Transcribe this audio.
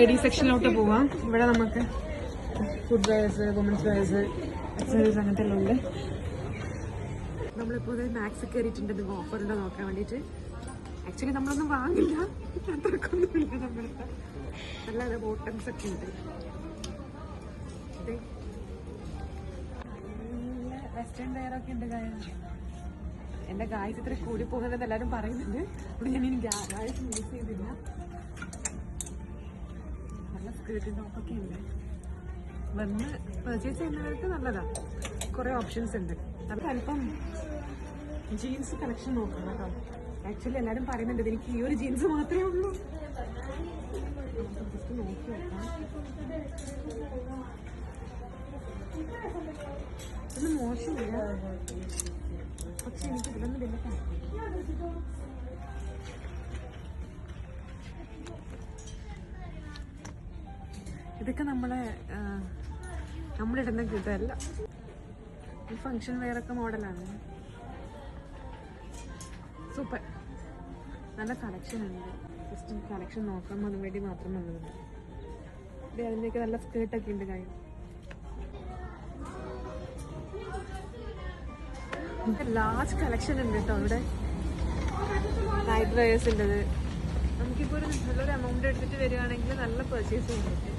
Ladies സെക്ഷനിലോട്ട് പോവാം. ഇവിടെ നമുക്ക് footwears, women's wears, accessories അങ്ങനത്തെ എല്ലാം ഉണ്ട്. നമ്മളിപ്പോൾ മാക്സ് കയറിയിട്ടുണ്ട് നിങ്ങൾ ഓഫറുണ്ടോ നോക്കാൻ വേണ്ടിയിട്ട്. ആക്ച്വലി നമ്മളൊന്നും വാങ്ങില്ല, അത്രക്കൊന്നുമില്ല. നമ്മളുടെ നല്ല ബോട്ടംസ് ഒക്കെ ഉണ്ട്. വെസ്റ്റേൺ വെയർ ഒക്കെ ഉണ്ട്. എന്റെ ഗായ്സ് ഇത്ര കൂടി പോകുന്നത് എല്ലാവരും പറയുന്നുണ്ട്. ഇവിടെ ഞാൻ ഇനി ഗായ്സ് യൂസ് ചെയ്തില്ല. നല്ല സ്കേർട്ട് ടോപ്പൊക്കെ ഉണ്ട്. വന്ന് പർച്ചേസ് ചെയ്യുന്നവർക്ക് നല്ലതാണ്, കുറെ ഓപ്ഷൻസ് ഉണ്ട്. നമുക്ക് അല്പം ജീൻസ് കളക്ഷൻ നോക്കണം കേട്ടോ. ആക്ച്വലി എല്ലാവരും പറയുന്നുണ്ട് എനിക്ക് ഈ ഒരു ജീൻസ് മാത്രമേ ഉള്ളൂ. ജസ്റ്റ് നോക്കി നോക്കാം. ഇതൊന്നും മോശമില്ല, പക്ഷെ എനിക്ക് ഇതൊന്നും വലിയ ഇതൊക്കെ നമ്മളിടുന്ന ഇതല്ല. ഈ ഫങ്ഷൻ വെയറൊക്കെ മോഡലാണ്. സൂപ്പർ, നല്ല കളക്ഷൻ ഉണ്ട്. ജസ്റ്റ് കളക്ഷൻ നോക്കാൻ അതിന് വേണ്ടി മാത്രം വന്നത്. അതിൻ്റെയൊക്കെ നല്ല സ്കേർട്ടൊക്കെ ഉണ്ട്. കാര്യം ലാർജ് കളക്ഷൻ ഉണ്ട് കേട്ടോ ഇവിടെ. നൈറ്റ് വെയേഴ്സ് ഉണ്ടത്. നമുക്കിപ്പോൾ ഒരു നല്ലൊരു എമൗണ്ട് എടുത്തിട്ട് വരികയാണെങ്കിൽ നല്ല പർച്ചേസ് ചെയ്യാൻ പറ്റും.